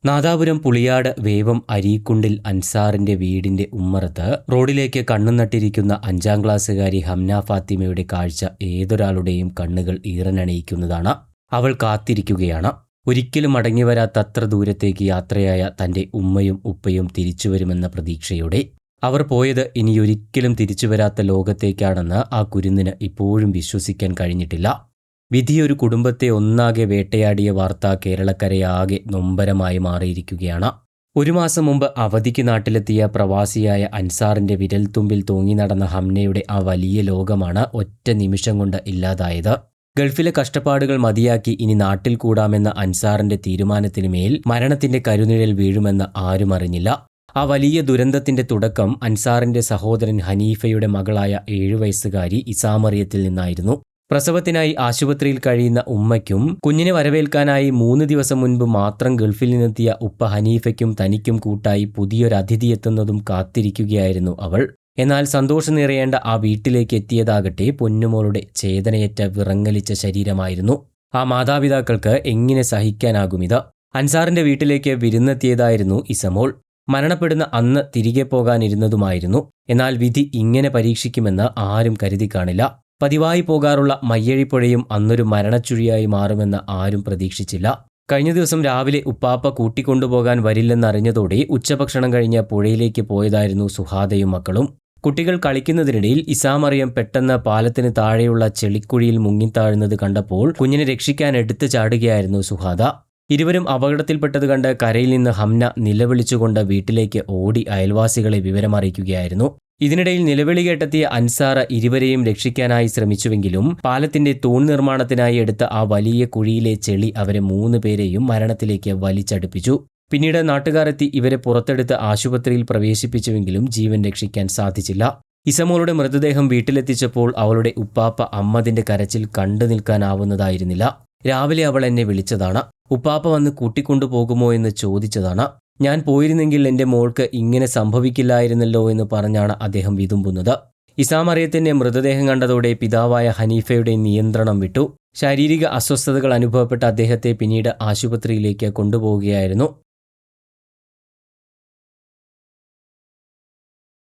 നാദാപുരം പുളിയാട് വേവം അരീക്കുണ്ടിൽ അൻസാറിന്റെ വീടിന്റെ ഉമ്മറത്ത് റോഡിലേക്ക് കണ്ണു നട്ടിരിക്കുന്ന 5ാം ക്ലാസ്സുകാരി ഹംന ഫാത്തിമയുടെ കാഴ്ച ഏതൊരാളുടെയും കണ്ണുകൾ ഈറനണിയിക്കുന്നതാണ്. അവൾ കാത്തിരിക്കുകയാണ്. ഒരിക്കലും മടങ്ങിവരാത്തത്ര ദൂരത്തേക്ക് യാത്രയായ തന്റെ ഉമ്മയും ഉപ്പയും തിരിച്ചുവരുമെന്ന പ്രതീക്ഷയോടെ. അവർ പോയത് ഇനിയൊരിക്കലും തിരിച്ചുവരാത്ത ലോകത്തേക്കാണെന്ന് ആ കുരുന്നിന് ഇപ്പോഴും വിശ്വസിക്കാൻ കഴിഞ്ഞിട്ടില്ല. വിധിയൊരു കുടുംബത്തെ ഒന്നാകെ വേട്ടയാടിയ വാർത്ത കേരളക്കരയാകെ നൊമ്പരമായി മാറിയിരിക്കുകയാണ്. 1 മാസം മുമ്പ് അവധിക്ക് നാട്ടിലെത്തിയ പ്രവാസിയായ അൻസാറിന്റെ വിരൽത്തുമ്പിൽ തൂങ്ങി നടന്ന ഹംനയുടെ ആ വലിയ ലോകമാണ് ഒറ്റ നിമിഷം കൊണ്ട് ഇല്ലാതായത്. ഗൾഫിലെ കഷ്ടപ്പാടുകൾ മതിയാക്കി ഇനി നാട്ടിൽ കൂടാമെന്ന അൻസാറിന്റെ തീരുമാനത്തിന് മേൽ മരണത്തിന്റെ കരുനിഴൽ വീഴുമെന്ന് ആരും അറിഞ്ഞില്ല. ആ വലിയ ദുരന്തത്തിന്റെ തുടക്കം അൻസാറിന്റെ സഹോദരൻ ഹനീഫയുടെ മകളായ 7 വയസ്സുകാരി ഇസാമറിയത്തിൽ നിന്നായിരുന്നു. പ്രസവത്തിനായി ആശുപത്രിയിൽ കഴിയുന്ന ഉമ്മയ്ക്കും കുഞ്ഞിനെ വരവേൽക്കാനായി 3 ദിവസം മുൻപ് മാത്രം ഗൾഫിൽ നിന്നെത്തിയ ഉപ്പ ഹനീഫയ്ക്കും തനിക്കും കൂട്ടായി പുതിയൊരു അതിഥി എത്തുന്നതും കാത്തിരിക്കുകയായിരുന്നു അവൾ. എന്നാൽ സന്തോഷം നിറയേണ്ട ആ വീട്ടിലേക്ക് എത്തിയതാകട്ടെ പൊന്നുമോളുടെ ചേതനയേറ്റ വിറങ്ങലിച്ച ശരീരമായിരുന്നു. ആ മാതാപിതാക്കൾക്ക് എങ്ങനെ സഹിക്കാനാകുമിത്? അൻസാറിന്റെ വീട്ടിലേക്ക് വിരുന്നെത്തിയതായിരുന്നു ഇസമോൾ. മരണപ്പെടുന്ന അന്ന് തിരികെ പോകാനിരുന്നതുമായിരുന്നു. എന്നാൽ വിധി ഇങ്ങനെ പരീക്ഷിക്കുമെന്ന് ആരും കരുതി കാണില്ല. പതിവായി പോകാറുള്ള മയ്യഴിപ്പുഴയും അന്നൊരു മരണച്ചുഴിയായി മാറുമെന്ന് ആരും പ്രതീക്ഷിച്ചില്ല. കഴിഞ്ഞ ദിവസം രാവിലെ ഉപ്പാപ്പ കൂട്ടിക്കൊണ്ടുപോകാൻ വരില്ലെന്നറിഞ്ഞതോടെ ഉച്ചഭക്ഷണം കഴിഞ്ഞ് പുഴയിലേക്ക് പോയതായിരുന്നു സുഹാദയും മക്കളും. കുട്ടികൾ കളിക്കുന്നതിനിടയിൽ ഇസാമറിയം പെട്ടെന്ന് പാലത്തിന് താഴെയുള്ള ചെളിക്കുഴിയിൽ മുങ്ങിത്താഴുന്നത് കണ്ടപ്പോൾ കുഞ്ഞിനെ രക്ഷിക്കാൻ എടുത്തു ചാടുകയായിരുന്നു സുഹാദ. ഇരുവരും അപകടത്തിൽപ്പെട്ടത് കണ്ട് കരയിൽ നിന്ന് ഹംന നിലവിളിച്ചുകൊണ്ട് വീട്ടിലേക്ക് ഓടി അയൽവാസികളെ വിവരമറിയിക്കുകയായിരുന്നു. ഇതിനിടയിൽ നിലവിളി കേട്ടെത്തിയ അൻസാർ ഇരുവരെയും രക്ഷിക്കാനായി ശ്രമിച്ചുവെങ്കിലും പാലത്തിന്റെ തൂൺ നിർമ്മാണത്തിനായി എടുത്ത ആ വലിയ കുഴിയിലെ ചെളി അവരെ 3 പേരെയും മരണത്തിലേക്ക് വലിച്ചടുപ്പിച്ചു. പിന്നീട് നാട്ടുകാർ എത്തി ഇവരെ പുറത്തെടുത്ത് ആശുപത്രിയിൽ പ്രവേശിപ്പിച്ചുവെങ്കിലും ജീവൻ രക്ഷിക്കാൻ സാധിച്ചില്ല. ഇസമോളുടെ മൃതദേഹം വീട്ടിലെത്തിച്ചപ്പോൾ അവളുടെ ഉപ്പാപ്പ അമ്മതിന്റെ കരച്ചിൽ കണ്ടു നിൽക്കാനാവുന്നതായിരുന്നില്ല. രാവിലെ അവൾ എന്നെ വിളിച്ചതാണ്. ഉപ്പാപ്പ വന്ന് കൂട്ടിക്കൊണ്ടുപോകുമോ എന്ന് ചോദിച്ചതാണ്. ഞാൻ പോയിരുന്നെങ്കിൽ എൻ്റെ മോൾക്ക് ഇങ്ങനെ സംഭവിക്കില്ലായിരുന്നല്ലോ എന്ന് പറഞ്ഞാണ് അദ്ദേഹം വിതുമ്പുന്നത്. ഇസാമറിയത്തിന്റെ മൃതദേഹം കണ്ടതോടെ പിതാവായ ഹനീഫയുടെ നിയന്ത്രണം വിട്ടു. ശാരീരിക അസ്വസ്ഥതകൾ അനുഭവപ്പെട്ട അദ്ദേഹത്തെ പിന്നീട് ആശുപത്രിയിലേക്ക് കൊണ്ടുപോവുകയായിരുന്നു.